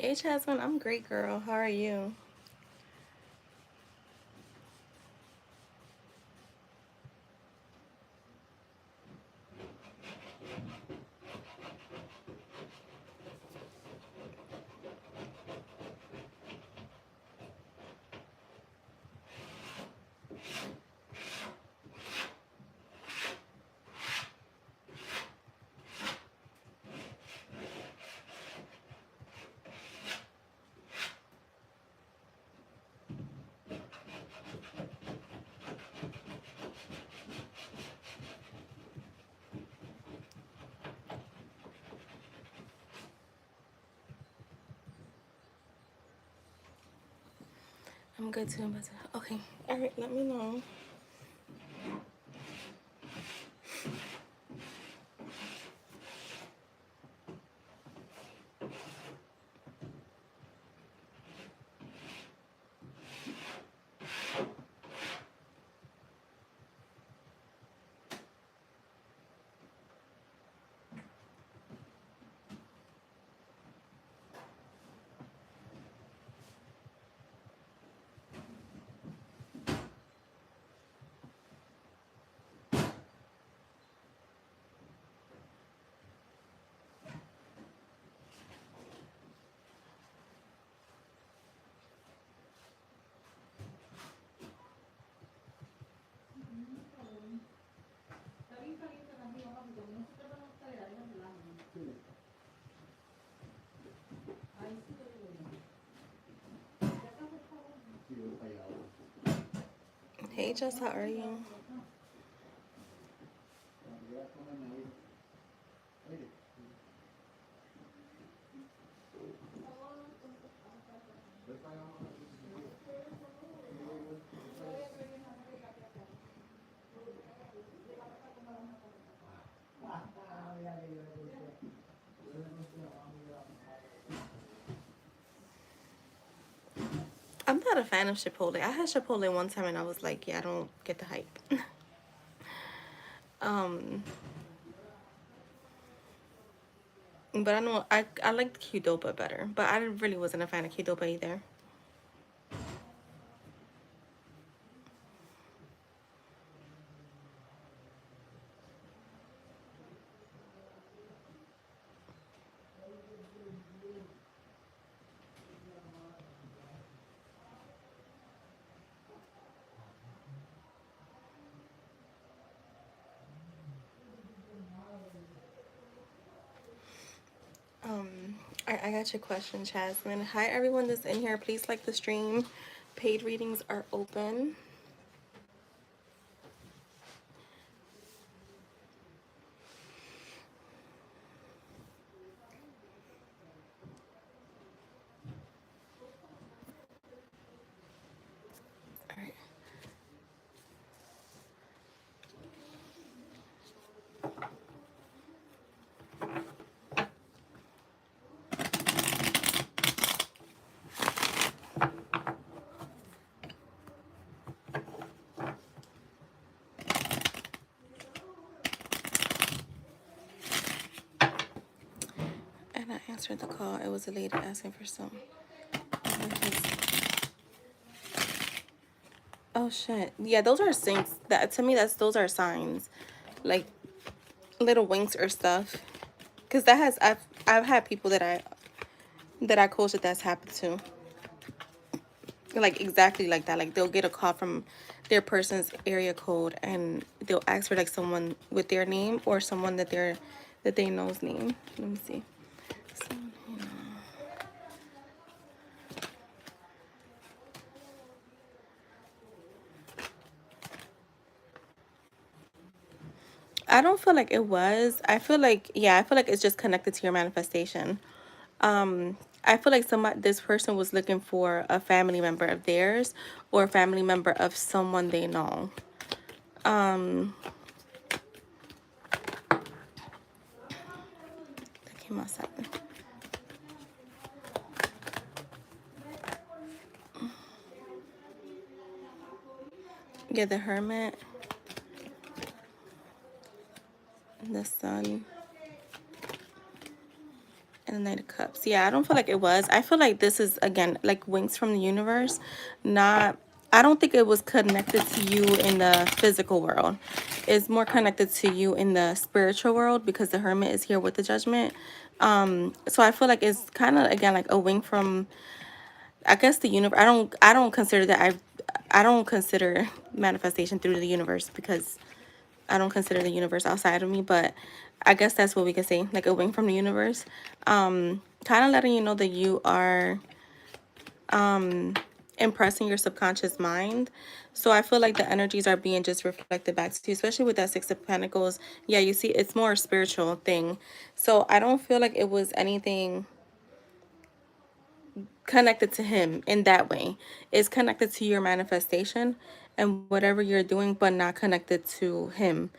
Hey Jasmine, I'm great, girl. How are you? I'm good too. Okay. All right. Let me know. Hey Jess, how are you? I'm not a fan of Chipotle. I had Chipotle one time and I was like, yeah, I don't get the hype. um, but I know I liked Qdoba better, but I really wasn't a fan of Qdoba either. I got your question, Jasmine. Hi everyone that's in here. Please like the stream. Paid readings are open. All right. answered the call. It was a lady asking for some. Oh shit. Yeah, those are syncs. That to me, those are signs, like little winks or stuff. Cause I've had people that I coach that's happened to. Like exactly like that. Like they'll get a call from their person's area code and they'll ask for like someone with their name or someone that they know's name. Let me see. So, I don't feel like it was. I feel like, yeah, I feel like it's just connected to your manifestation. I feel like this person was looking for a family member of theirs or a family member of someone they know. That came out seven. Yeah, the Hermit, the Sun, and the Knight of Cups. Yeah, I don't feel like it was. I feel like this is, again, like winks from the universe. Not, I don't think it was connected to you in the physical world. It's more connected to you in the spiritual world because the Hermit is here with the Judgment. So I feel like it's kind of, again, like a wink from, I guess, the universe. I don't consider that I don't consider manifestation through the universe because I don't consider the universe outside of me, but I guess that's what we could say, like a wing from the universe. Kind of letting you know that you are impressing your subconscious mind. So I feel like the energies are being just reflected back to you, especially with that Six of Pentacles. Yeah, you see, it's more a spiritual thing. So I don't feel like it was anything connected to him in that way. It's connected to your manifestation and whatever you're doing, but not connected to him.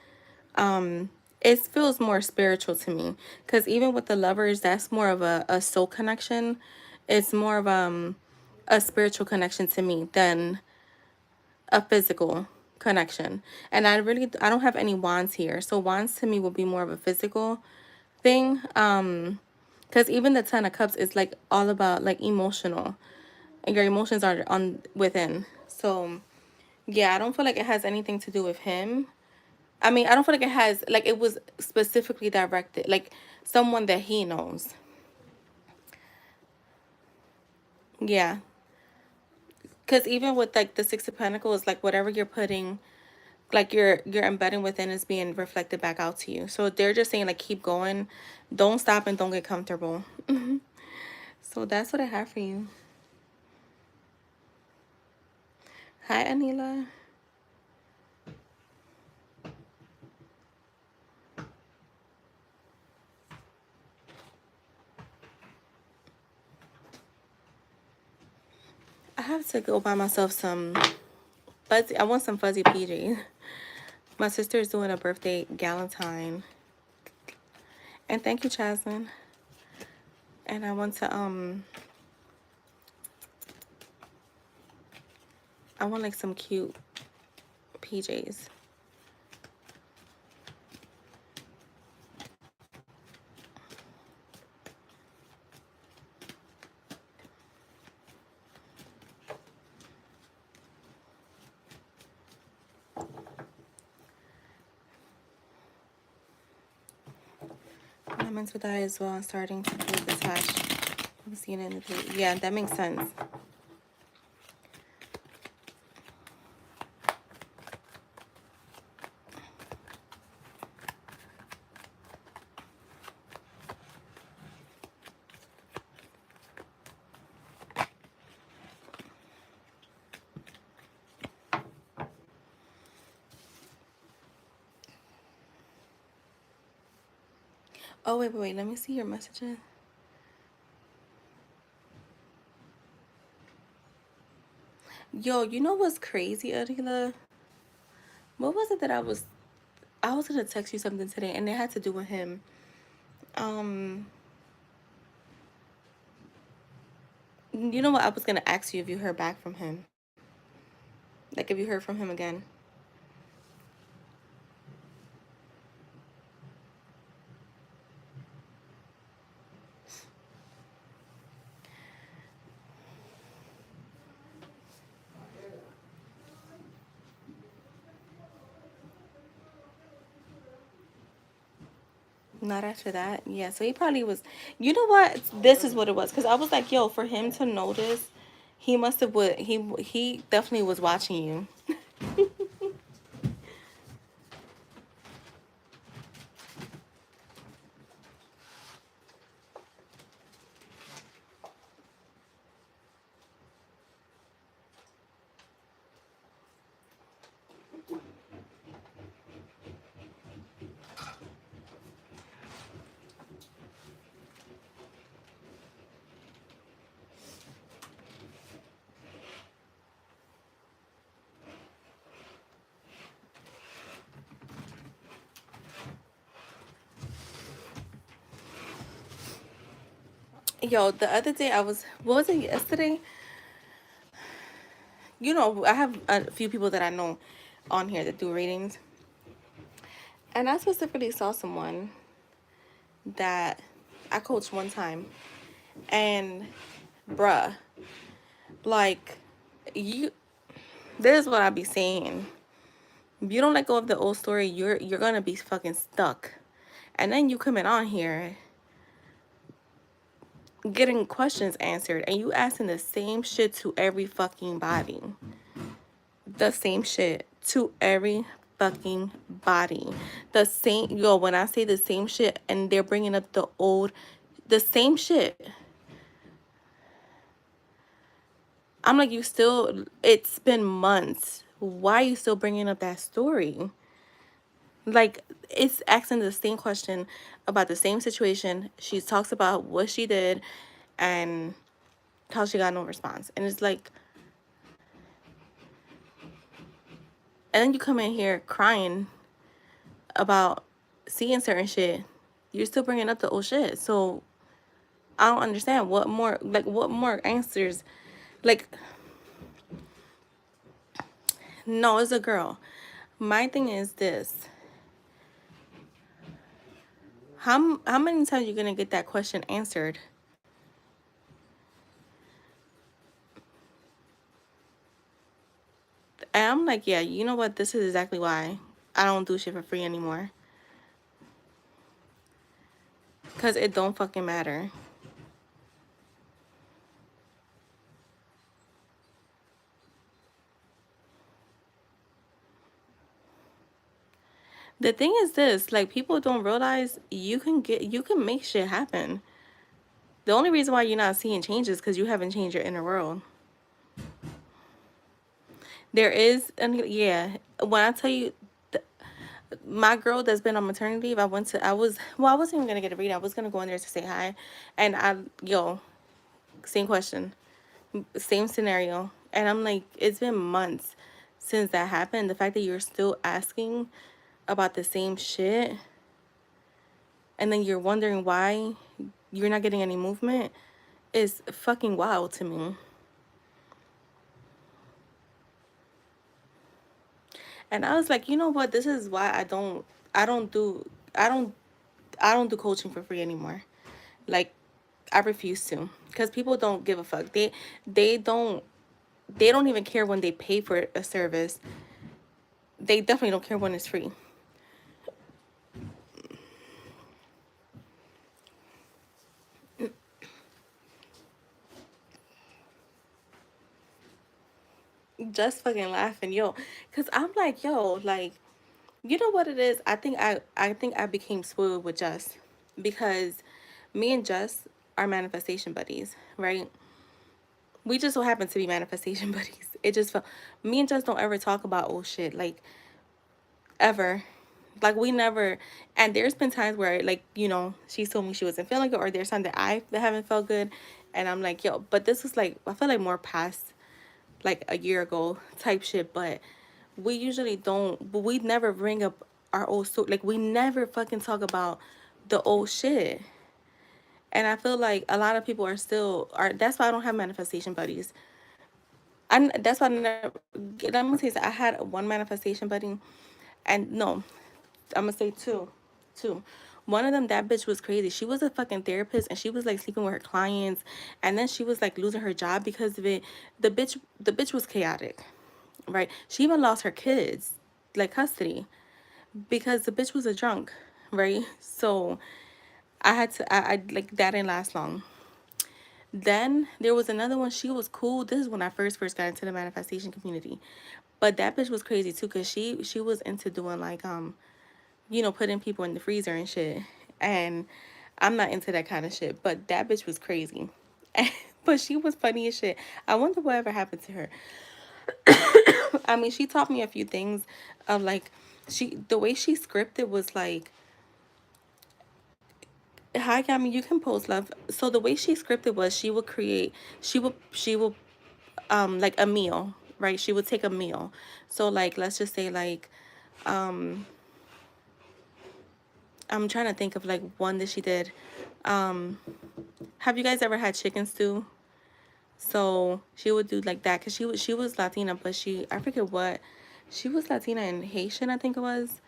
It feels more spiritual to me because even with the Lovers, that's more of a soul connection. It's more of a spiritual connection to me than a physical connection. And I don't have any wands here, so wands to me will be more of a physical thing. Because even the Ten of Cups is like all about like emotional, and your emotions are on within. So yeah, I don't feel like it has anything to do with him. I mean, I don't feel like it has, like, it was specifically directed, like, someone that he knows. Yeah. Because even with, like, the Six of Pentacles, like, whatever you're putting, like, you're embedding within is being reflected back out to you. So they're just saying, like, keep going. Don't stop and don't get comfortable. So that's what I have for you. Hi, Anila. I have to go buy myself some fuzzy, I want some fuzzy PJs. My sister is doing a birthday galentine. And thank you, Jasmine. And I want to, I want like some cute PJs. Lemons with that as well. I'm starting to feel detached. I'm seeing it in the, yeah, that makes sense. Oh, wait. Let me see your messages. Yo, you know what's crazy, Adila? What was it that I was gonna text you something today and it had to do with him. Um, you know what? I was gonna ask you if you heard back from him. Like if you heard from him again. Not after that. Yeah, so he probably was. You know what? This is what it was. Because I was like, yo, for him to notice, he must have would. He definitely was watching you. Yo, the other day I was. What was it yesterday? You know, I have a few people that I know on here that do readings, and I specifically saw someone that I coached one time, and bruh, like you. This is what I be saying. If you don't let go of the old story, you're gonna be fucking stuck. And then you coming on here getting questions answered and you asking the same shit to every fucking body. The same shit to every fucking body. The same, yo, when I say the same shit and they're bringing up the same shit. I'm like, you still, it's been months. Why are you still bringing up that story? Like, it's asking the same question about the same situation. She talks about what she did and how she got no response. And it's like, and then you come in here crying about seeing certain shit. You're still bringing up the old shit. So I don't understand what more answers. Like, no, it's a girl. My thing is this. How many times you gonna get that question answered? And I'm like, yeah, you know what? This is exactly why I don't do shit for free anymore. Cause it don't fucking matter. The thing is this, like people don't realize you can make shit happen. The only reason why you're not seeing changes because you haven't changed your inner world. There is, and yeah, when I tell you, my girl that's been on maternity leave, I wasn't even gonna get a read. I was gonna go in there to say hi, and yo, same question, same scenario, and I'm like, it's been months since that happened. The fact that you're still asking about the same shit, and then you're wondering why you're not getting any movement is fucking wild to me. And I was like, you know what? This is why I don't do, I don't, I don't do coaching for free anymore. Like, I refuse to, because people don't give a fuck. They don't, they don't even care when they pay for a service. They definitely don't care when it's free. Just fucking laughing, yo, because I'm like, yo, like, you know what it is? I think I became spoiled with Jess because me and Jess are manifestation buddies, right? We just so happen to be manifestation buddies. It just felt, me and Jess don't ever talk about old shit, like, ever. Like, we never, and there's been times where, like, you know, she told me she wasn't feeling good, or there's times that I haven't felt good, and I'm like, yo, but this was like, I feel like more past, like, a year ago type shit, but we usually don't, but we never bring up our old story. Like, we never fucking talk about the old shit. And I feel like a lot of people that's why I don't have manifestation buddies. That's why I never, let me say, I had one manifestation buddy, and no, I'm gonna say two. One of them, that bitch was crazy. She was a fucking therapist, and she was like sleeping with her clients, and then she was like losing her job because of it. The bitch was chaotic, right? She even lost her kids, like custody, because the bitch was a drunk, right? So I had to, I like that didn't last long. Then there was another one. She was cool. This is when I first got into the manifestation community, but that bitch was crazy too, cause she was into doing like putting people in the freezer and shit, and I'm not into that kind of shit. But that bitch was crazy, but she was funny as shit. I wonder whatever happened to her. I mean, she taught me a few things of like the way she scripted was like, hi, I mean, you can post love. So the way she scripted was she would like a meal, right? She would take a meal. So like let's just say like I'm trying to think of like one that she did. Have you guys ever had chicken stew? So she would do like that because she was Latina, but I forget what, she was Latina and Haitian, I think it was,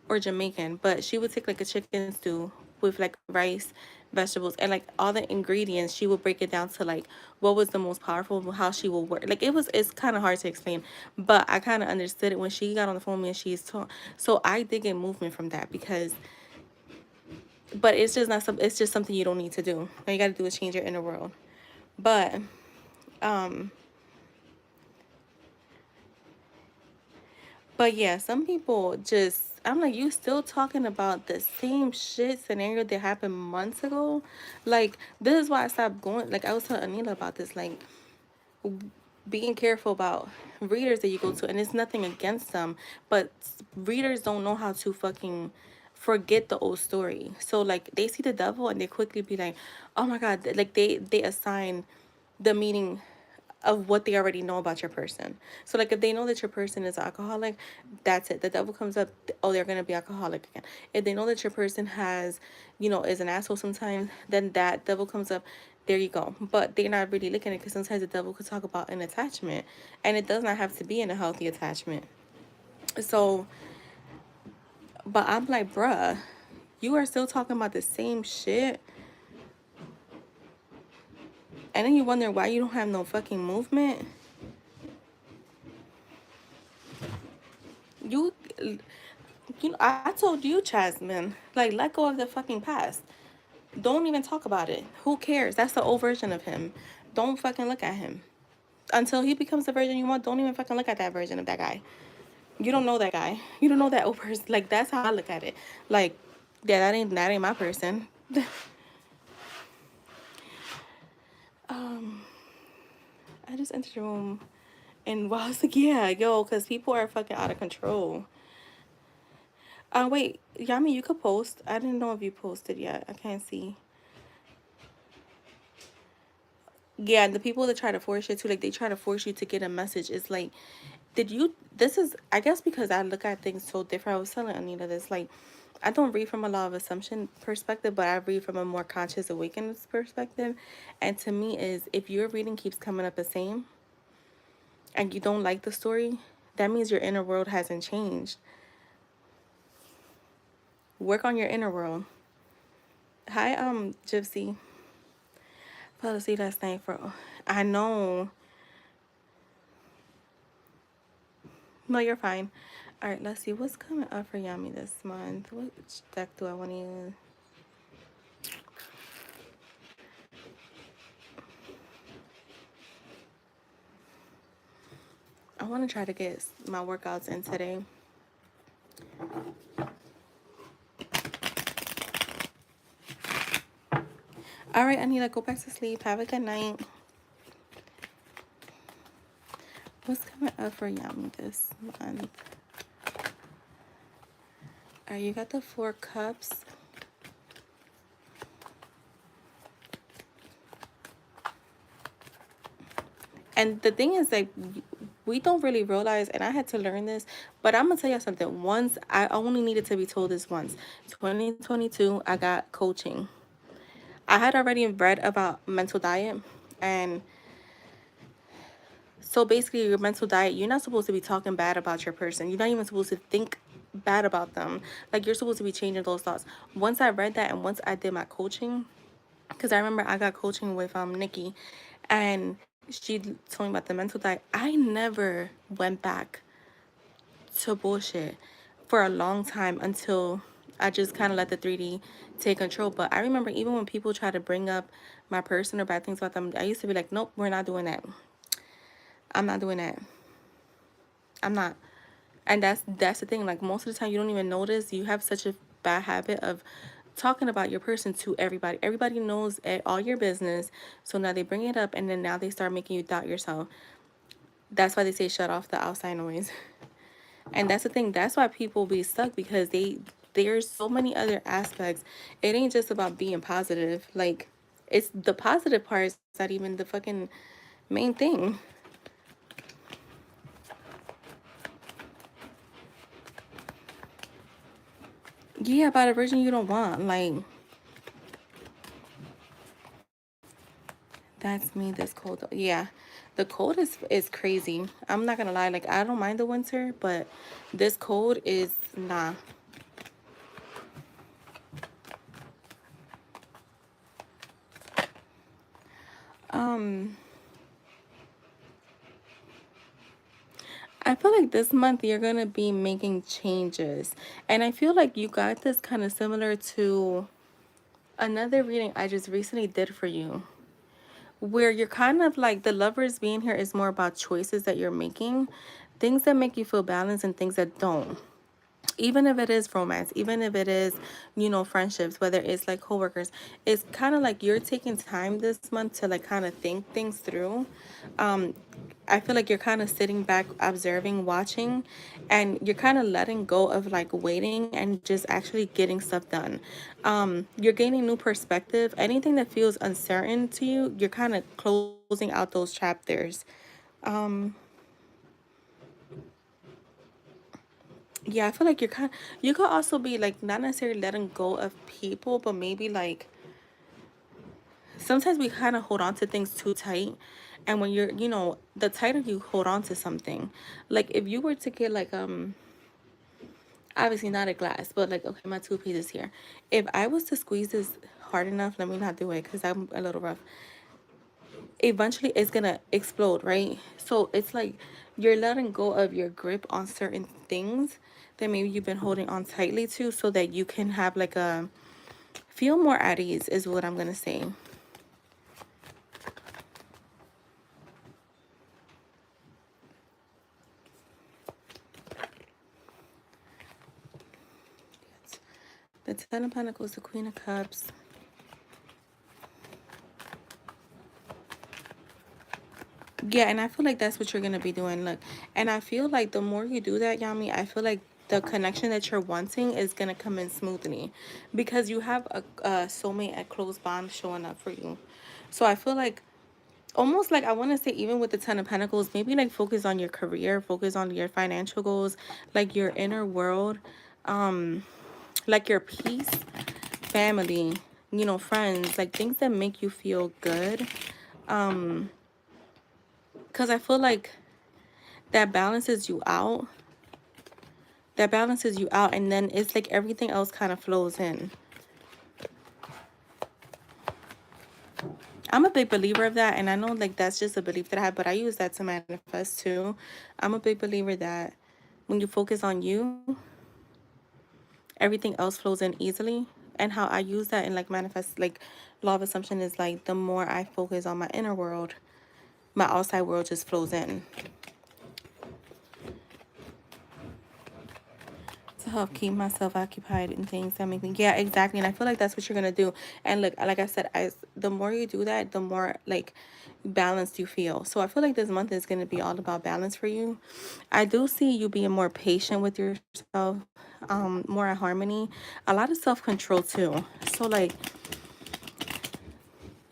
or Jamaican. But she would take like a chicken stew with like rice, vegetables, and like all the ingredients. She would break it down to like what was the most powerful, how she will work. Like it's kind of hard to explain, but I kind of understood it when she got on the phone with me and she's taught. So I did get movement from that because, but it's just not some. It's just something you don't need to do. All you got to do is change your inner world. But um But yeah, some people just, I'm like, you still talking about the same shit scenario that happened months ago? Like, this is why I stopped going. Like, I was telling Anila about this, like, being careful about readers that you go to. And it's nothing against them, but readers don't know how to fucking forget the old story. So, like, they see the devil and they quickly be like, oh my God. Like, they assign the meaning of what they already know about your person. So like if they know that your person is alcoholic, that's it. The devil comes up, oh, they're gonna be alcoholic again. If they know that your person has, is an asshole sometimes, then that devil comes up, there you go. But they're not really looking at it because sometimes the devil could talk about an attachment and it does not have to be in a healthy attachment. So, but I'm like, bruh, you are still talking about the same shit. And then you wonder why you don't have no fucking movement. You I told you, Jasmine, like, let go of the fucking past. Don't even talk about it. Who cares? That's the old version of him. Don't fucking look at him. Until he becomes the version you want, don't even fucking look at that version of that guy. You don't know that guy. You don't know that old person. Like, that's how I look at it. Like, yeah, that ain't my person. um, I just entered the room and I was like, yeah, yo, because people are fucking out of control. Wait, Yami, you could post. I didn't know if you posted yet. I can't see. Yeah, and the people that try to force you to, like, they try to force you to get a message. It's like, this is, I guess because I look at things so different. I was telling Anita this, like, I don't read from a law of assumption perspective, but I read from a more conscious awakened perspective. And to me is, if your reading keeps coming up the same and you don't like the story, that means your inner world hasn't changed. Work on your inner world. Hi, Gypsy. Fell asleep last night for, I know. No, you're fine. All right, let's see what's coming up for Yami this month. Which deck do I want to use? I want to try to get my workouts in today. All right, Anita, go back to sleep. Have a good night. What's coming up for Yami this month? All right, you got the 4 cups. And the thing is, like, we don't really realize, and I had to learn this, but I'm going to tell you something. Once, I only needed to be told this once. 2022, I got coaching. I had already read about mental diet, and so basically your mental diet, you're not supposed to be talking bad about your person. You're not even supposed to think bad about them. Like, you're supposed to be changing those thoughts. Once I read that and once I did my coaching, because I remember I got coaching with Nikki, and she told me about the mental diet. I never went back to bullshit for a long time until I just kind of let the 3D take control. But I remember even when people try to bring up my person or bad things about them, I used to be like, nope, we're not doing that. I'm not doing that. I'm not. And that's the thing. Like most of the time, you don't even notice. You have such a bad habit of talking about your person to everybody. Everybody knows all your business. So now they bring it up, and then now they start making you doubt yourself. That's why they say shut off the outside noise. And that's the thing. That's why people be stuck, because there's so many other aspects. It ain't just about being positive. Like it's the positive parts not even the fucking main thing. Yeah, about a version you don't want. Like that's me this cold. Yeah. The cold is crazy. I'm not gonna lie, like I don't mind the winter, but this cold is nah. Um I feel like this month you're gonna be making changes. And I feel like you got this kind of similar to another reading I just recently did for you, where you're kind of like the lovers being here is more about choices that you're making, things that make you feel balanced and things that don't. Even if it is romance, even if it is, friendships, whether it's like coworkers, it's kind of like you're taking time this month to like kind of think things through. Um, I feel like you're kind of sitting back, observing, watching, and you're kind of letting go of like waiting and just actually getting stuff done. You're gaining new perspective. Anything that feels uncertain to you, you're kind of closing out those chapters. Um, Yeah, I feel like you could also be like not necessarily letting go of people, but maybe like sometimes we kind of hold on to things too tight. And when the tighter you hold on to something, like if you were to get like obviously not a glass, but like okay, my toothpaste is here. If I was to squeeze this hard enough, let me not do it because I'm a little rough. Eventually it's gonna explode, right? So it's like you're letting go of your grip on certain things that maybe you've been holding on tightly to, so that you can have like a feel more at ease is what I'm gonna say. The Ten of Pentacles, the Queen of Cups. Yeah, and I feel like that's what you're gonna be doing. Look, and I feel like the more you do that, Yami, I feel like the connection that you're wanting is gonna come in smoothly, because you have a soulmate at close bond showing up for you. So I feel like almost like I want to say, even with the Ten of Pentacles, maybe like focus on your career, focus on your financial goals, like your inner world, like your peace, family, friends, like things that make you feel good. Because I feel like that balances you out. That balances you out, and then it's like everything else kind of flows in. I'm a big believer of that, and I know like that's just a belief that I have, but I use that to manifest too. I'm a big believer that when you focus on you, everything else flows in easily. And how I use that in like manifest, like law of assumption, is like the more I focus on my inner world, my outside world just flows in. To help keep myself occupied in things that make me, yeah, exactly. And I feel like that's what you're gonna do. And look, like I said, the more you do that, the more like balanced you feel. So I feel like this month is gonna be all about balance for you. I do see you being more patient with yourself, more in harmony, a lot of self-control too. So like,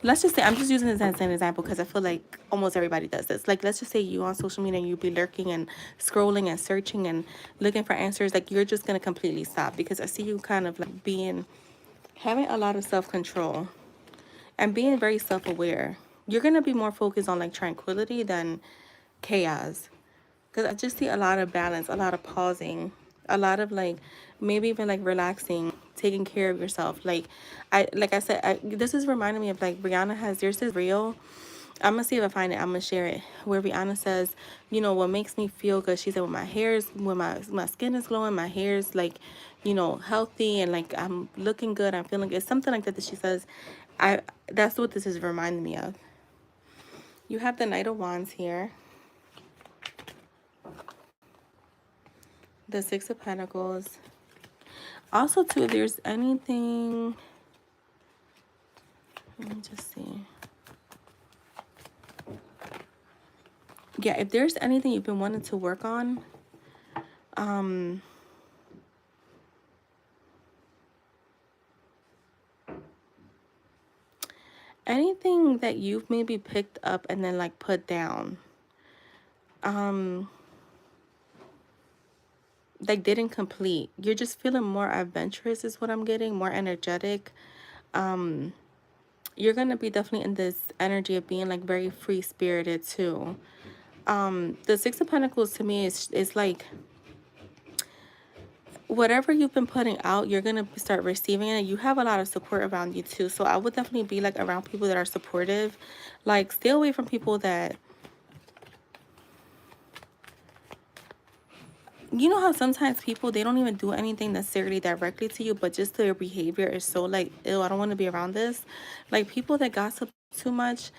let's just say, I'm just using this as an example because I feel like almost everybody does this. Like, let's just say you on social media and you be lurking and scrolling and searching and looking for answers. Like, you're just going to completely stop, because I see you kind of like having a lot of self-control and being very self-aware. You're going to be more focused on like tranquility than chaos. Because I just see a lot of balance, a lot of pausing, a lot of like maybe even like relaxing, taking care of yourself. Like I said, this is reminding me of like Rihanna has, there's this reel I'm gonna see if I find it. I'm gonna share it. Where Rihanna says, you know, what makes me feel good. She said, when my hair's, when my skin is glowing, my hair's like, you know, healthy and like I'm looking good. I'm feeling good. Something like that that she says. I That's what this is reminding me of. You have the Knight of Wands here, the Six of Pentacles. Also, too, if there's anything, let me just see. Yeah, if there's anything you've been wanting to work on, anything that you've maybe picked up and then like put down, like didn't complete, you're just feeling more adventurous is what I'm getting, more energetic. You're gonna be definitely in this energy of being like very free spirited too. The Six of Pentacles to me is like whatever you've been putting out, you're gonna start receiving it. You have a lot of support around you too, so I would definitely be like around people that are supportive. Like stay away from people that, you know how sometimes people, they don't even do anything necessarily directly to you, but just their behavior is so like, ew, I don't want to be around this. Like people that gossip too much,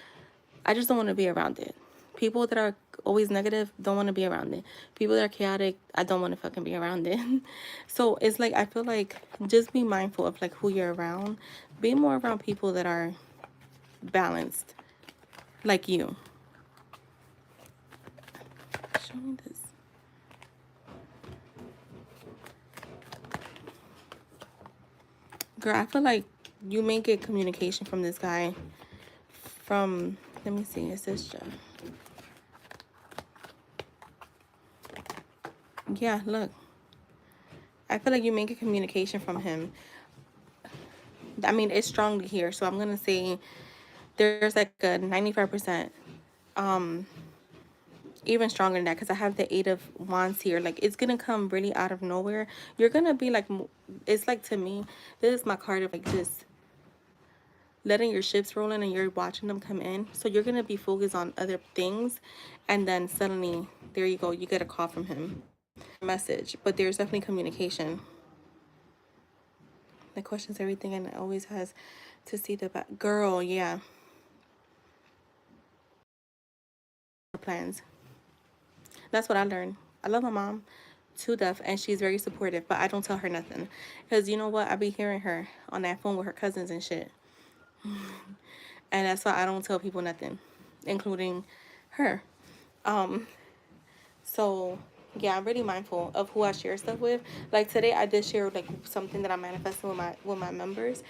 I just don't want to be around it. People that are always negative, don't want to be around it. People that are chaotic, I don't want to fucking be around it. So it's like, I feel like just be mindful of like who you're around. Be more around people that are balanced, like you. Show me this. Girl, I feel like you may get communication from this guy. From, let me see, is this Jeff? Yeah, look. I feel like you may get communication from him. I mean, it's strongly here, so I'm gonna say there's like a 95%, even stronger than that, because I have the Eight of Wands here. Like it's gonna come really out of nowhere. You're gonna be like, it's like, to me, this is my card of like just letting your ships roll in and you're watching them come in. So you're gonna be focused on other things, and then suddenly there you go, you get a call from him, message. But there's definitely communication. The questions everything and it always has to see the back. Girl, yeah. Plans. That's what I learned. I love my mom to death and she's very supportive, but I don't tell her nothing. Because you know what? I be hearing her on that phone with her cousins and shit. And that's why I don't tell people nothing, including her. So yeah, I'm really mindful of who I share stuff with. Like today I did share like something that I'm manifesting with my members,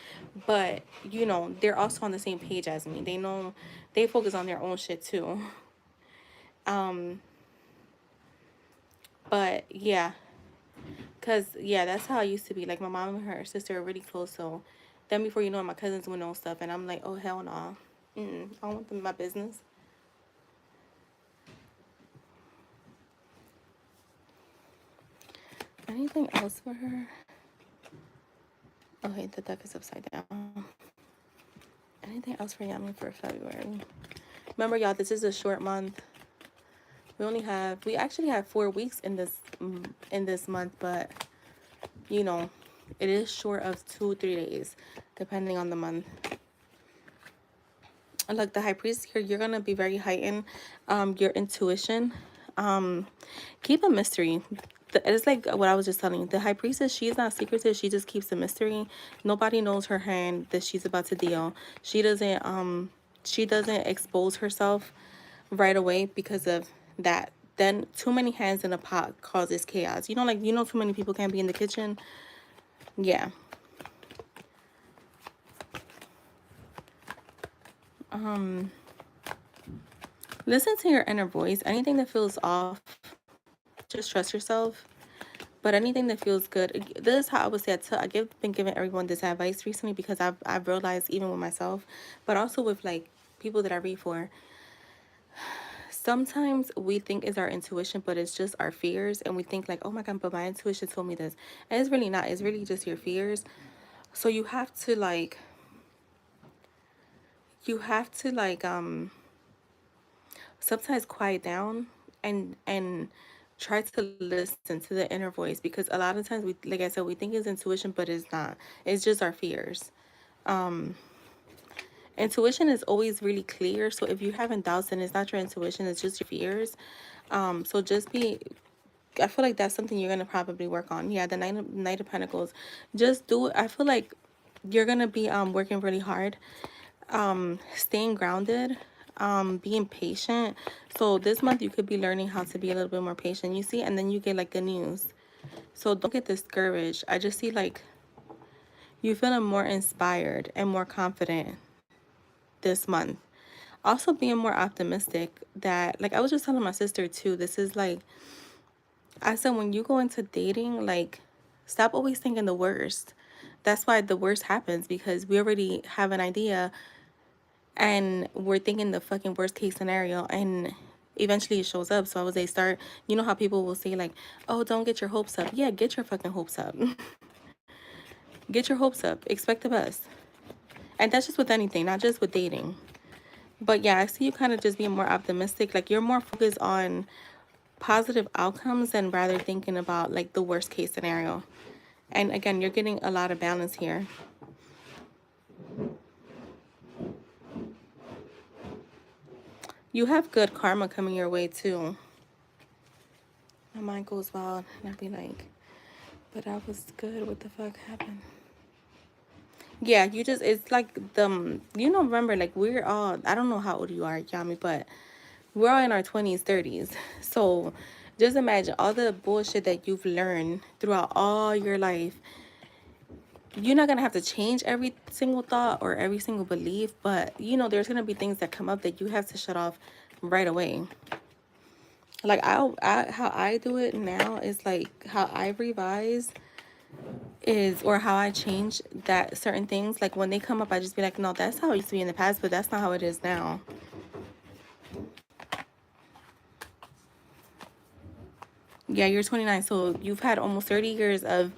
but you know, they're also on the same page as me. They know, they focus on their own shit too. But yeah, cause yeah, that's how I used to be. Like my mom and her sister are really close, so then before you know it, my cousins would know stuff and I'm like, oh hell no. I don't want them in my business. Anything else for her? Okay, the deck is upside down. Anything else for Yami for February? Remember, y'all, this is a short month. We actually have 4 weeks in this month, but you know, it is short of 2-3 days, depending on the month. And look, the High Priest here, you're gonna be very heightened. Your intuition. Keep a mystery. It's like what I was just telling you. The High Priestess, she is not secretive. She just keeps a mystery. Nobody knows her hand that she's about to deal. She doesn't expose herself right away because of that. Then too many hands in a pot causes chaos. You know, like, you know, too many people can't be in the kitchen. Yeah. Listen to your inner voice. Anything that feels off, just trust yourself. But anything that feels good, this is how I would say I've been giving everyone this advice recently because I've realized, even with myself, but also with like people that I read for, sometimes we think it's our intuition, but it's just our fears, and we think like, oh my god, but my intuition told me this, and it's really not. It's really just your fears. So you have to like sometimes quiet down and try to listen to the inner voice, because a lot of times we, like I said, we think it's intuition, but it's not. It's just our fears. Um, Intuition is always really clear. So if you're having doubts, then it's not your intuition, it's just your fears. So just be, I feel like that's something you're gonna probably work on. Yeah, the Knight of Pentacles. Just do it. I feel like you're gonna be working really hard, staying grounded, being patient. So this month you could be learning how to be a little bit more patient, you see, and then you get like good news. So don't get discouraged. I just see like you feeling more inspired and more confident this month. Also being more optimistic, that like I was just telling my sister too, this is like, I said, when you go into dating, like, stop always thinking the worst. That's why the worst happens, because we already have an idea and we're thinking the fucking worst case scenario, and eventually it shows up. So I would say, start, you know how people will say like, oh, don't get your hopes up. Yeah, get your fucking hopes up. Get your hopes up. Expect the best. And that's just with anything, not just with dating. But yeah, I see you kind of just being more optimistic. Like, you're more focused on positive outcomes than rather thinking about like the worst case scenario. And again, you're getting a lot of balance here. You have good karma coming your way too. My mind goes wild and I'd be like, but I was good. What the fuck happened? Yeah, you just, it's like the, you know, remember, like, we're all, I don't know how old you are, Yami, but we're all in our 20s, 30s. So just imagine all the bullshit that you've learned throughout all your life. You're not gonna have to change every single thought or every single belief, but you know, there's gonna be things that come up that you have to shut off right away. Like, how I do it now is like, how I revise is, or how I change that certain things, like when they come up, I just be like, no, that's how it used to be in the past, but that's not how it is now. Yeah, you're 29, so you've had almost 30 years of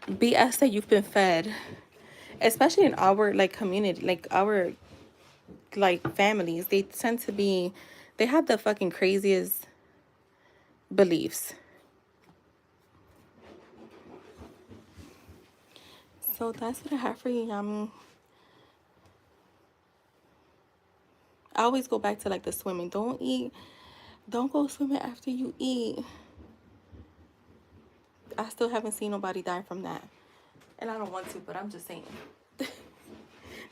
BS that you've been fed, especially in our like community, like our like families. They tend to be, they have the fucking craziest beliefs. So that's what I have for you, Yami. I always go back to like the swimming. Don't go swimming after you eat. I still haven't seen nobody die from that. And I don't want to, but I'm just saying.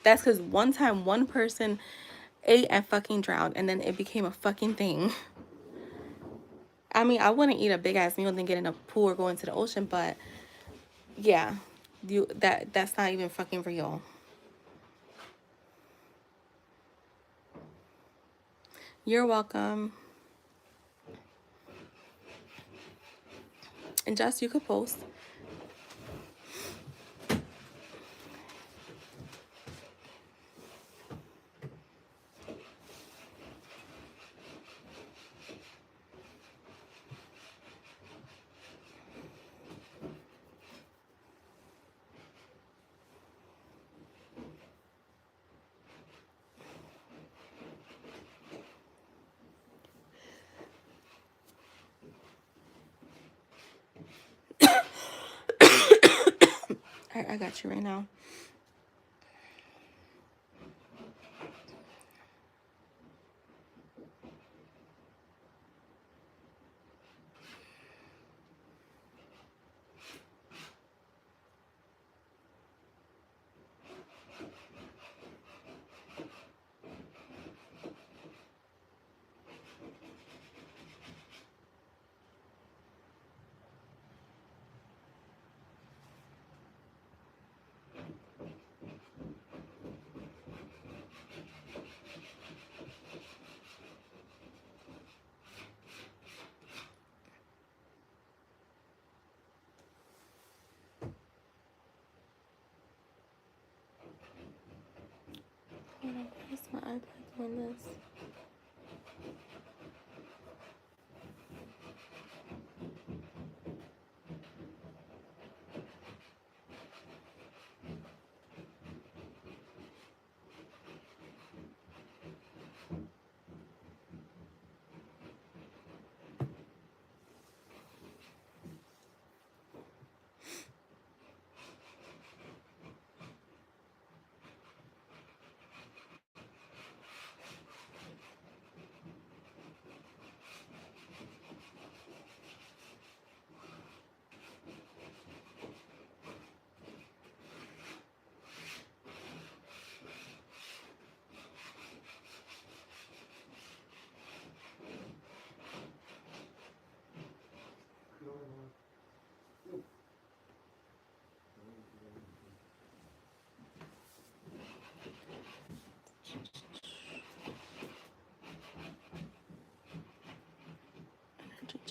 That's because one time one person ate and fucking drowned, and then it became a fucking thing. I mean, I wouldn't eat a big ass meal and then get in a pool or go into the ocean, but yeah, that's not even fucking real. You're welcome. And just, you could post. I got you right now. Hold on, where's my iPad doing this?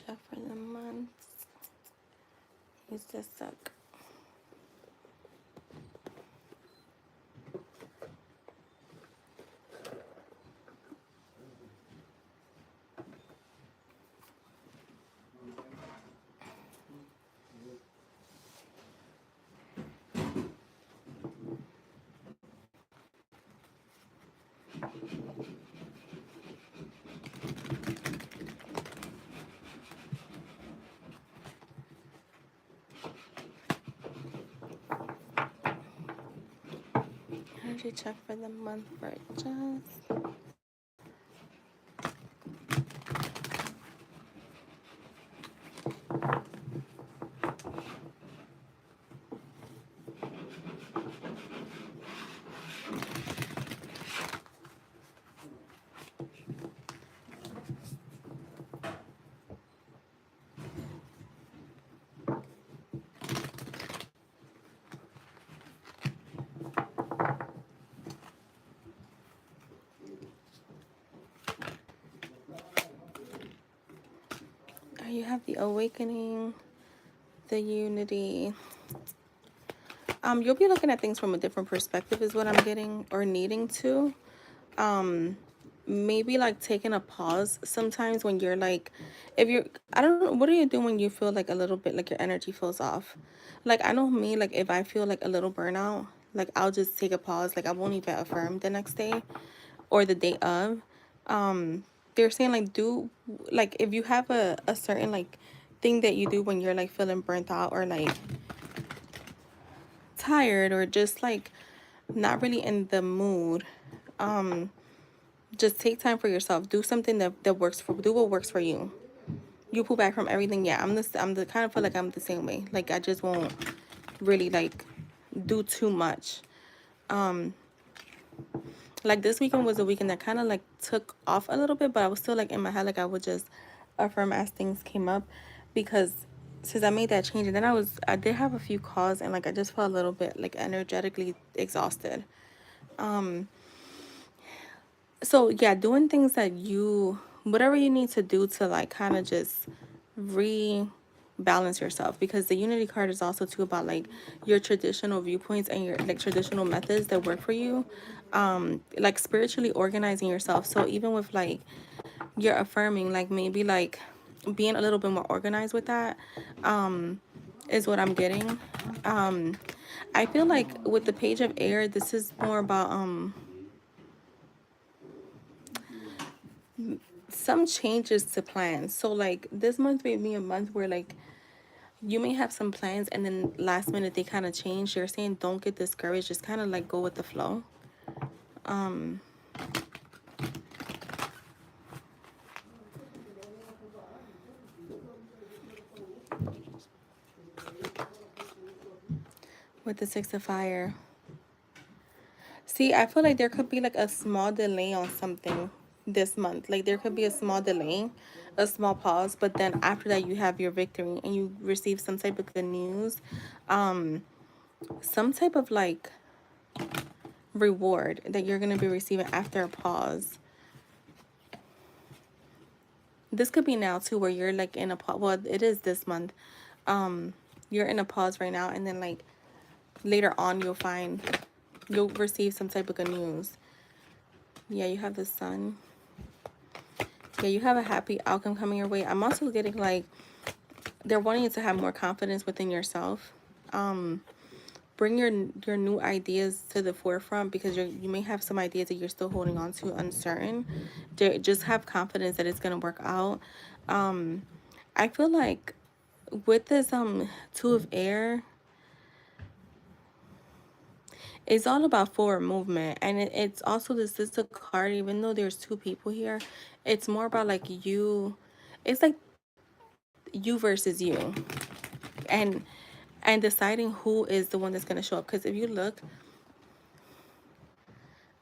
check for the month. Use this suck. Energy check for the month for just. You have the awakening, the unity. You'll be looking at things from a different perspective is what I'm getting, or needing to. Maybe like taking a pause sometimes when you're like, if you're, I don't know, what do you do when you feel like a little bit like your energy feels off? Like, I know me, like if I feel like a little burnout, like I'll just take a pause. Like I won't even affirm the next day or the day of. They're saying like like if you have a certain like thing that you do when you're like feeling burnt out or like tired or just like not really in the mood, just take time for yourself. Do something that works for, do what works for you. You pull back from everything. Yeah, I'm the kind of feel like I'm the same way. Like I just won't really like do too much. Like this weekend was a weekend that kind of like took off a little bit, but I was still like in my head, like I would just affirm as things came up, because since I made that change, and then I did have a few calls, and like I just felt a little bit like energetically exhausted. So yeah, doing things that you, whatever you need to do to like kind of just rebalance yourself, because the unity card is also too about like your traditional viewpoints and your like traditional methods that work for you, like spiritually organizing yourself. So even with like you're affirming, like maybe like being a little bit more organized with that, is what I'm getting. I feel like with the page of air, this is more about some changes to plans. So like this month may be a month where like you may have some plans and then last minute they kind of change. You're saying don't get discouraged, just kind of like go with the flow. With the Six of Fire, see, I feel like there could be like a small delay on something this month. Like there could be a small delay, a small pause, but then after that you have your victory and you receive some type of good news, some type of like reward that you're going to be receiving after a pause. This could be now too, where you're like in a pause. Well, it is this month. You're in a pause right now, and then like later on you'll receive some type of good news. Yeah, you have the Sun. Yeah, you have a happy outcome coming your way. I'm also getting like they're wanting you to have more confidence within yourself. Bring your new ideas to the forefront, because you may have some ideas that you're still holding on to uncertain. Just have confidence that it's gonna work out. I feel like with this Two of Air, it's all about forward movement, and it's also this is the card. Even though there's two people here, it's more about like you. It's like you versus you, and deciding who is the one that's gonna show up. Because if you look,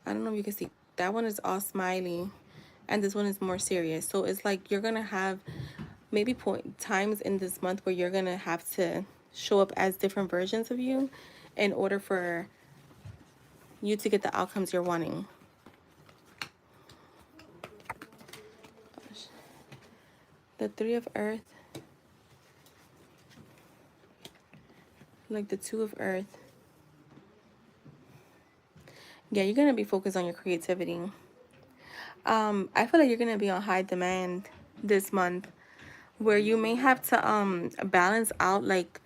I don't know if you can see, that one is all smiley, and this one is more serious. So it's like you're gonna have maybe point times in this month where you're gonna have to show up as different versions of you in order for you to get the outcomes you're wanting. The Three of Earth. like the Two of Earth. Yeah, you're gonna be focused on your creativity. I feel like you're gonna be on high demand this month, where you may have to balance out like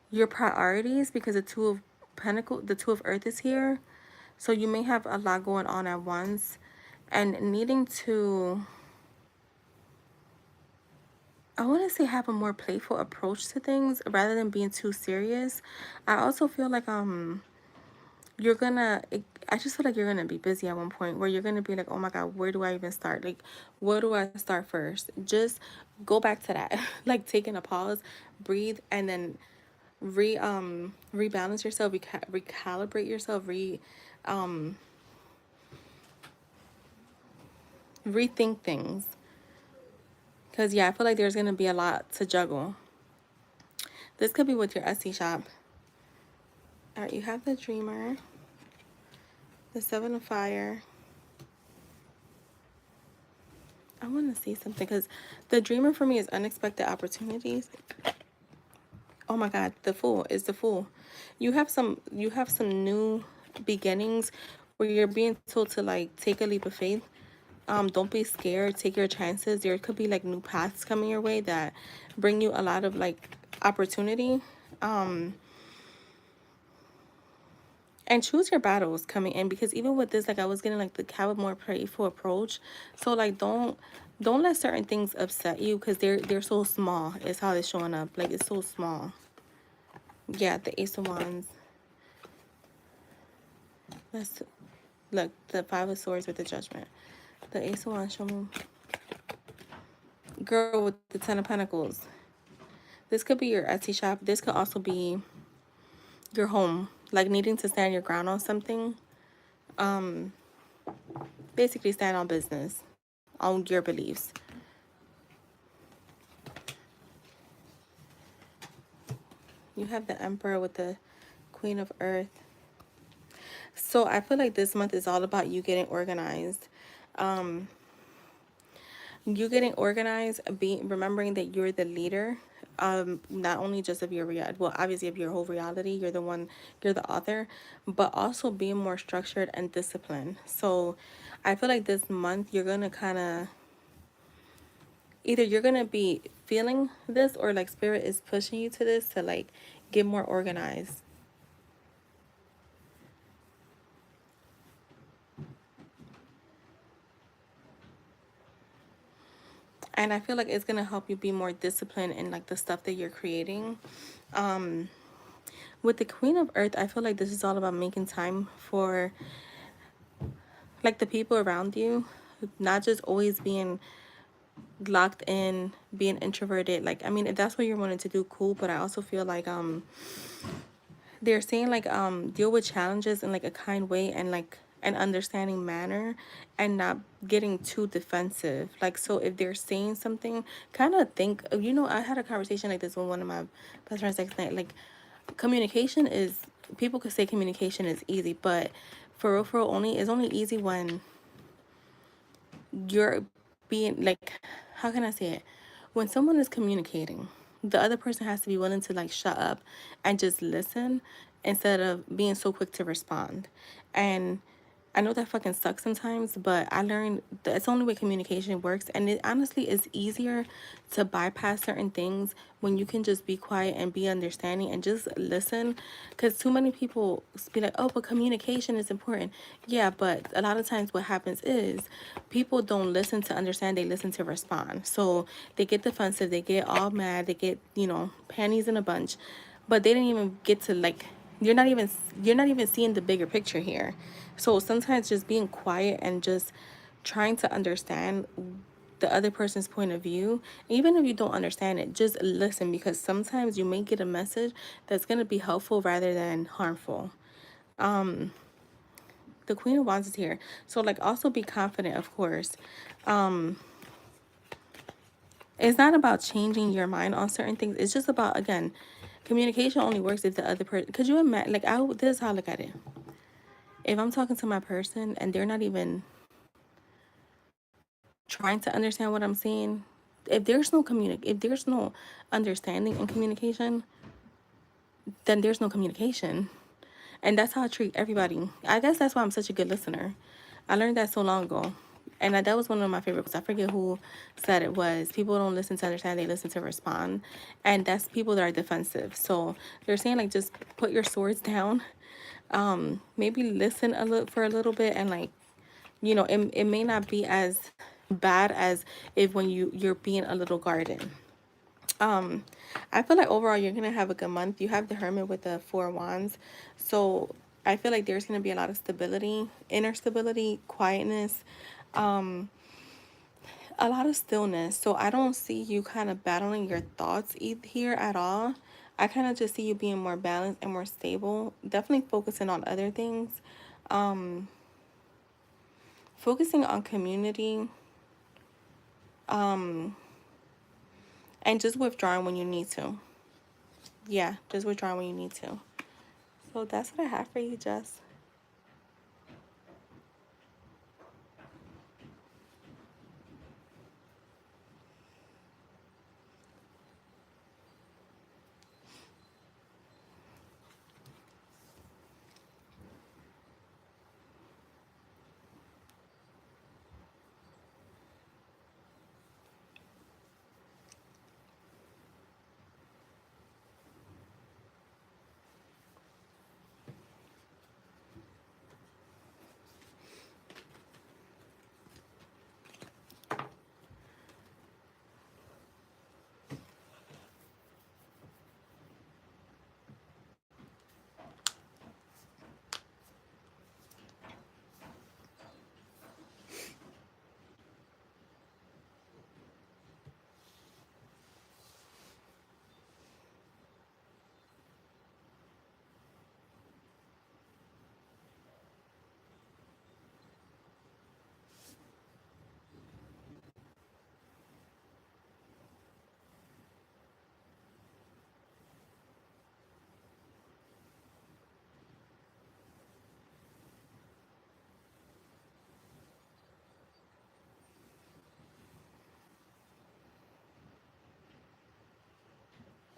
your priorities, because the Two of Earth is here. So you may have a lot going on at once and needing to, I want to say, have a more playful approach to things rather than being too serious. I also feel like you're gonna I just feel like you're gonna be busy at one point where you're gonna be like, oh my god, where do I even start? Like, where do I start first? Just go back to that. Like, taking a pause, breathe, and then rebalance yourself, recalibrate yourself, um rethink things. Because yeah, I feel like there's gonna be a lot to juggle. This could be with your Etsy shop. All right, you have the Dreamer, the Seven of Fire. I want to see something, because the Dreamer for me is unexpected opportunities. Oh my god, the Fool is the Fool. You have some new beginnings where you're being told to like take a leap of faith. Don't be scared, take your chances. There could be like new paths coming your way that bring you a lot of like opportunity. And choose your battles coming in, because even with this, like, I was getting like the have a more playful approach. So like, don't let certain things upset you, because they're so small. It's how they're showing up. Like, it's so small. Yeah, the Ace of Wands. Let's look, the Five of Swords with the Judgment. The Ace of Wands, show me. Girl with the Ten of Pentacles. This could be your Etsy shop. This could also be your home, like needing to stand your ground on something. Basically stand on business, on your beliefs. You have the Emperor with the Queen of Earth. So I feel like this month is all about you getting organized. You getting organized, being remembering that you're the leader. Not only just of your reality, well, obviously of your whole reality, you're the author, but also being more structured and disciplined. So I feel like this month you're gonna kind of, either you're gonna be feeling this, or like spirit is pushing you to this, to like get more organized. And I feel like it's gonna help you be more disciplined in like the stuff that you're creating. With the Queen of Earth, I feel like this is all about making time for like the people around you, not just always being locked in, being introverted. Like, I mean, if that's what you're wanting to do, cool. But I also feel like they're saying like deal with challenges in like a kind way, and like an understanding manner, and not getting too defensive. Like, so if they're saying something, kind of think, I had a conversation like this with one of my best friends last night. Like, communication is, people could say communication is easy, but for real, only is only easy when you're being like, how can I say it? When someone is communicating, the other person has to be willing to like shut up and just listen, instead of being so quick to respond. And I know that fucking sucks sometimes, but I learned that it's the only way communication works. And it honestly is easier to bypass certain things when you can just be quiet and be understanding and just listen. Because too many people be like, oh, but communication is important. Yeah, but a lot of times what happens is people don't listen to understand, they listen to respond. So they get defensive, they get all mad, they get, panties in a bunch, but they didn't even get to like, you're not even seeing the bigger picture here. So sometimes just being quiet and just trying to understand the other person's point of view, even if you don't understand it, just listen, because sometimes you may get a message that's going to be helpful rather than harmful. The Queen of Wands is here. So like, also be confident, of course. It's not about changing your mind on certain things. It's just about, again, communication only works if the other person, could you imagine, like, this is how I look at it. If I'm talking to my person and they're not even trying to understand what I'm saying, if there's no understanding and communication, then there's no communication. And that's how I treat everybody. I guess that's why I'm such a good listener. I learned that so long ago. And that was one of my favorite quotes. I forget who said it was. People don't listen to understand, they listen to respond. And that's people that are defensive. So they're saying, like, just put your swords down. Maybe listen a little for a little bit, and, like, it may not be as bad as if when you're being a little guarded. Um, I feel like overall you're gonna have a good month. You have the Hermit with the Four Wands, so I feel like there's gonna be a lot of stability, inner stability, quietness, um, a lot of stillness. So I don't see you kind of battling your thoughts here at all. I kind of just see you being more balanced and more stable. Definitely focusing on other things. Um, Focusing on community. Um, and just withdrawing when you need to. Yeah, just withdrawing when you need to. So that's what I have for you, Jess.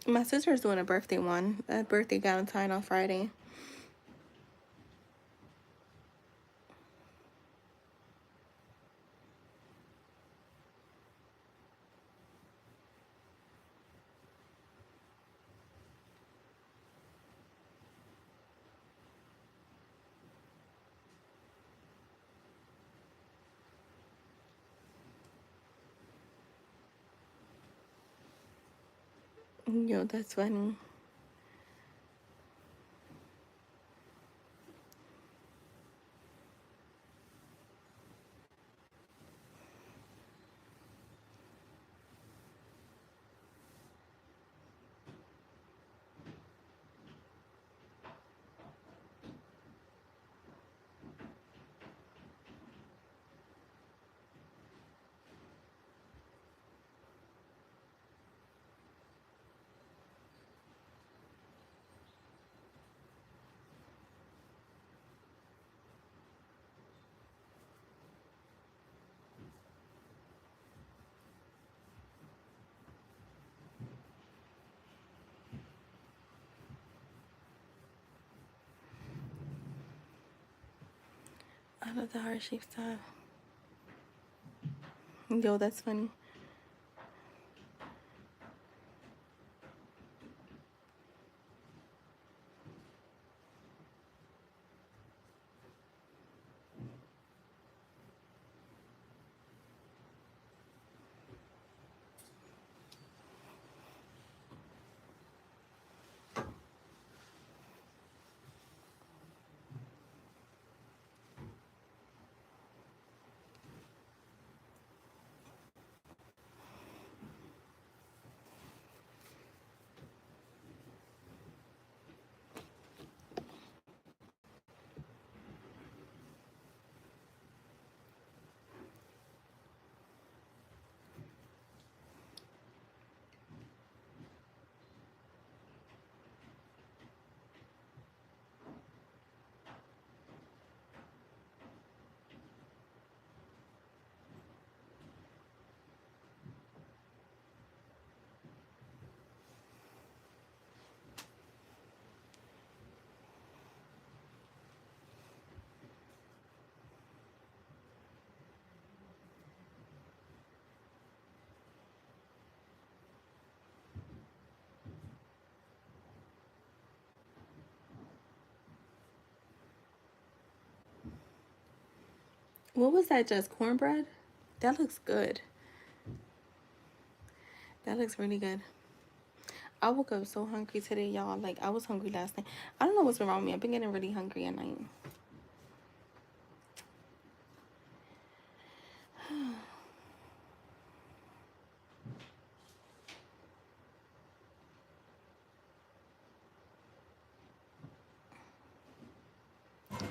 My sister's doing a birthday Valentine on Friday. Yo, that's funny. I love the heart shaped stuff. Yo, that's funny. What was that? Just cornbread? That looks good. That looks really good. I woke up so hungry today, y'all. Like, I was hungry last night. I don't know what's wrong with me. I've been getting really hungry at night.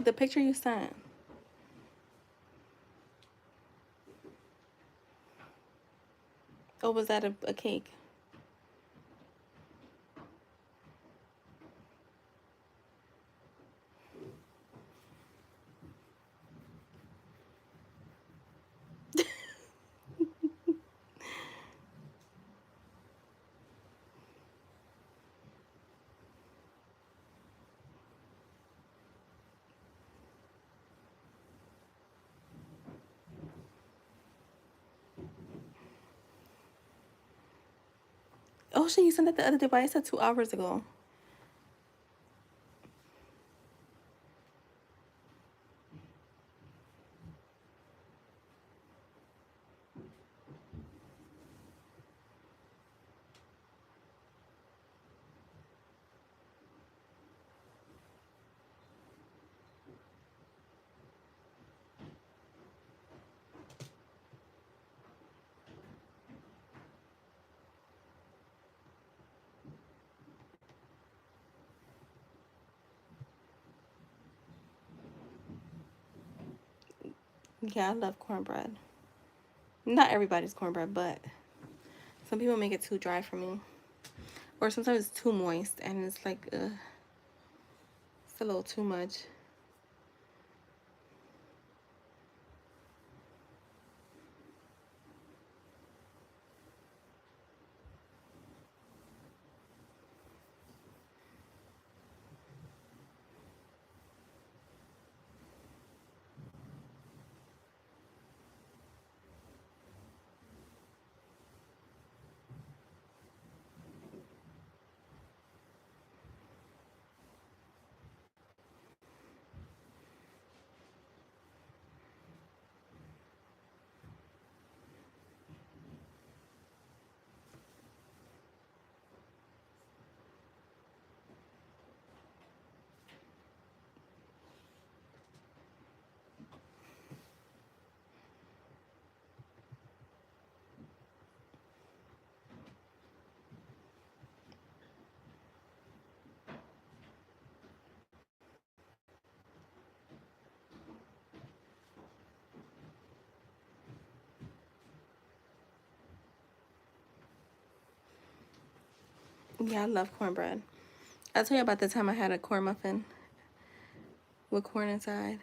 The picture you sent. Oh, was that a cake? Oh, shit, you sent that the other day, but I said 2 hours ago. Yeah, I love cornbread. Not everybody's cornbread, but some people make it too dry for me. Or sometimes it's too moist and it's like, it's a little too much. Yeah, I love cornbread. I'll tell you about the time I had a corn muffin with corn inside.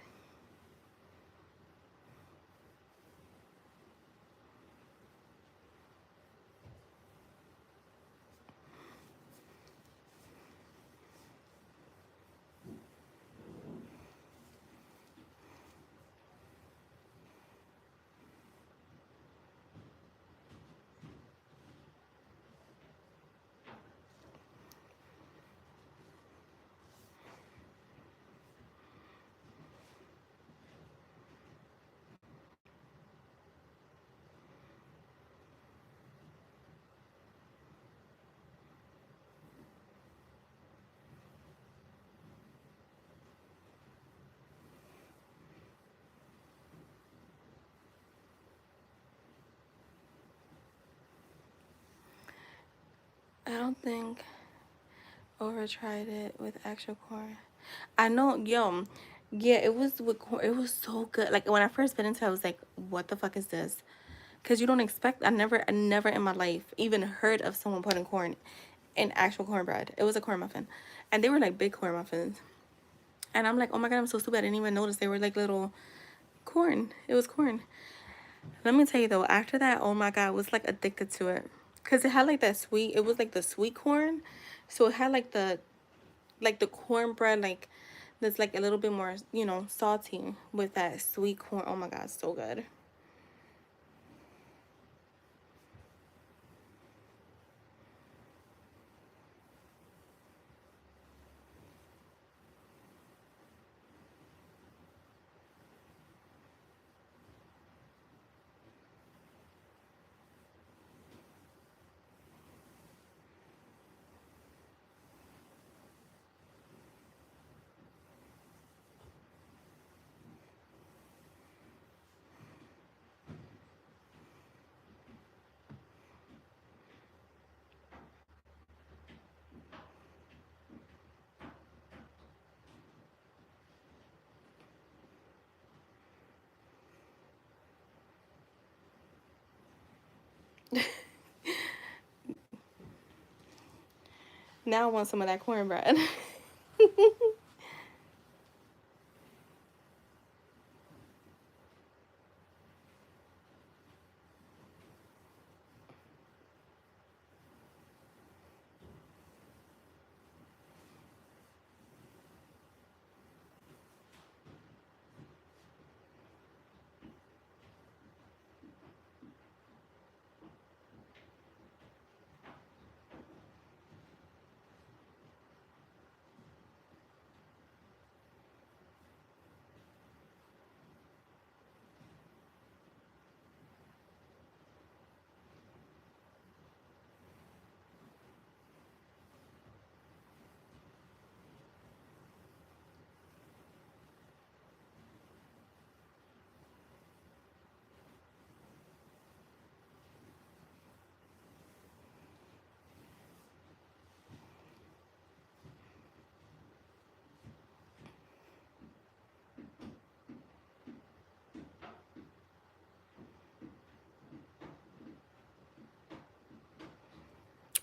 I don't think over tried it with actual corn. I know, yo, yeah, it was with corn. It was so good. Like when I first bit into it, I was like, what the fuck is this? Because you don't expect, I never in my life even heard of someone putting corn in actual cornbread. It was a corn muffin. And they were like big corn muffins. And I'm like, oh my God, I'm so stupid. I didn't even notice they were like little corn. It was corn. Let me tell you though, after that, oh my God, I was like addicted to it. Because it had like that sweet, it was like the sweet corn. So it had like the cornbread, like that's like a little bit more, salty with that sweet corn. Oh my God, so good. Now I want some of that cornbread.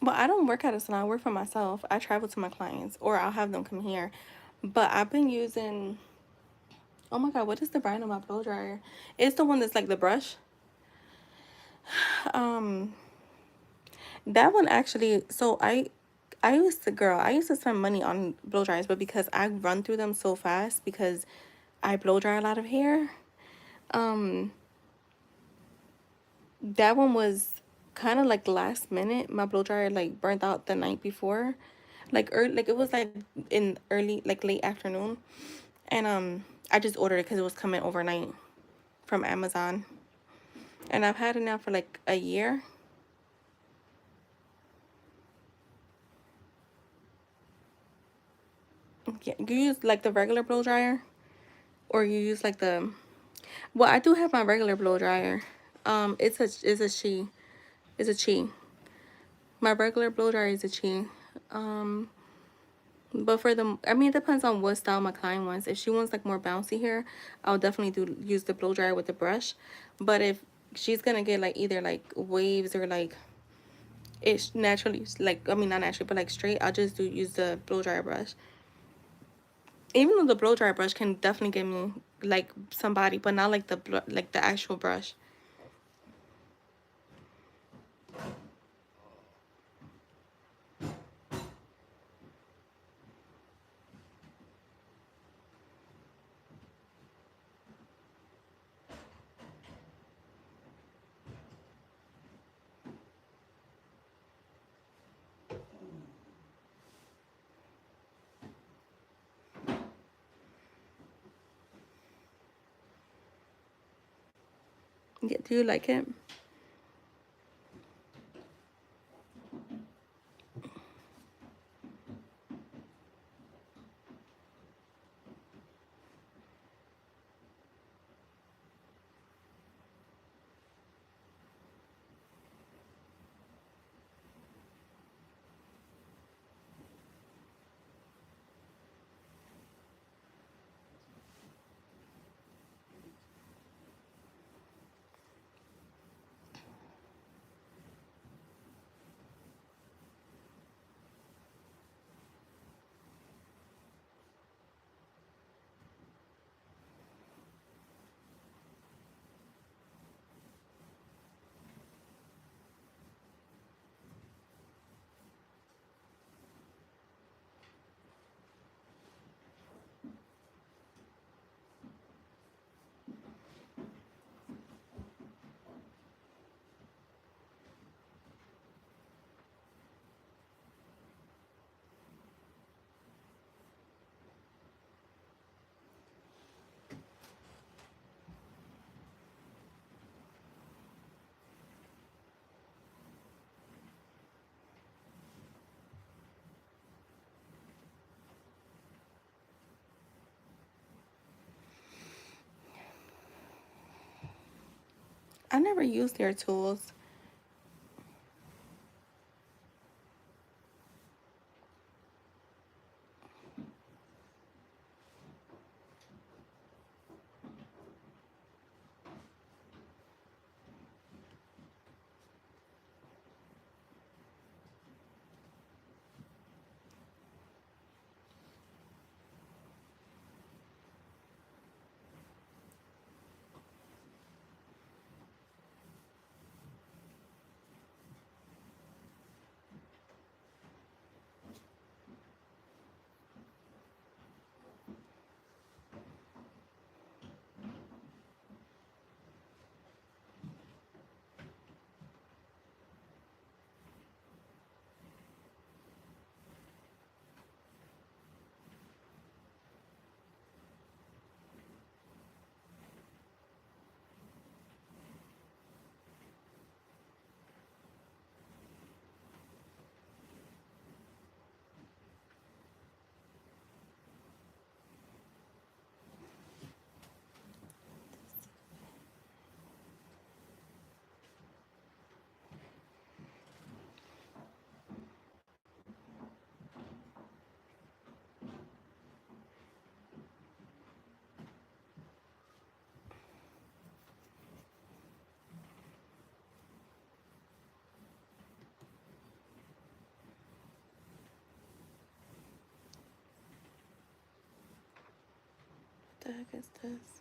Well, I don't work at a salon. I work for myself. I travel to my clients, or I'll have them come here. But I've been using. Oh my god, what is the brand of my blow dryer? It's the one that's like the brush. Um, that one actually. So I used to spend money on blow dryers, but because I run through them so fast because I blow dry a lot of hair. Um, that one was kind of like last minute. My blow dryer like burnt out the night before, like early, like it was like in early, like late afternoon, and I just ordered it because it was coming overnight from Amazon, and I've had it now for like a year. Yeah, you use like the regular blow dryer, or you use like the. Well, I do have my regular blow dryer. It's a chi. My regular blow dryer is a chi. Um, but for the, I mean, it depends on what style my client wants. If she wants like more bouncy hair, I'll definitely use the blow dryer with the brush. But if she's gonna get like either like waves or like it's naturally like, I mean not naturally but like straight, I'll just use the blow dryer brush. Even though the blow dryer brush can definitely give me like somebody, but not like like the actual brush. Yeah, do you like it? I never use their tools. this.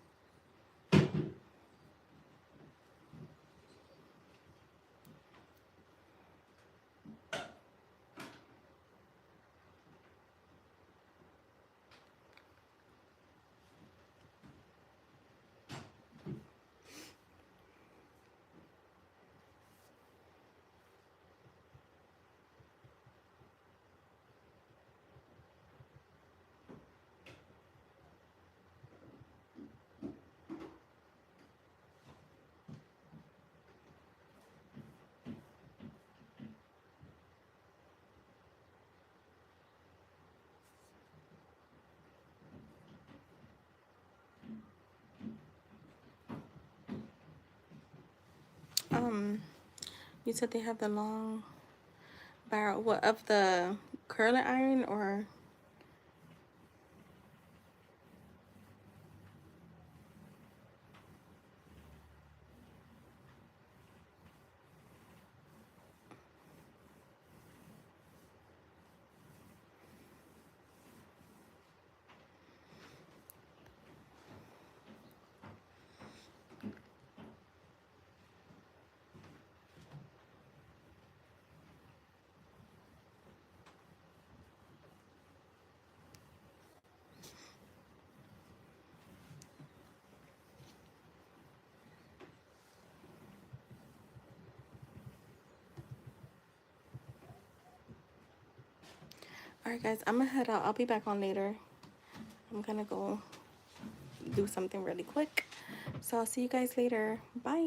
You said they have the long barrel. What, of the curling iron or? All right, guys, I'm gonna head out. I'll be back on later. I'm gonna go do something really quick. So I'll see you guys later. Bye.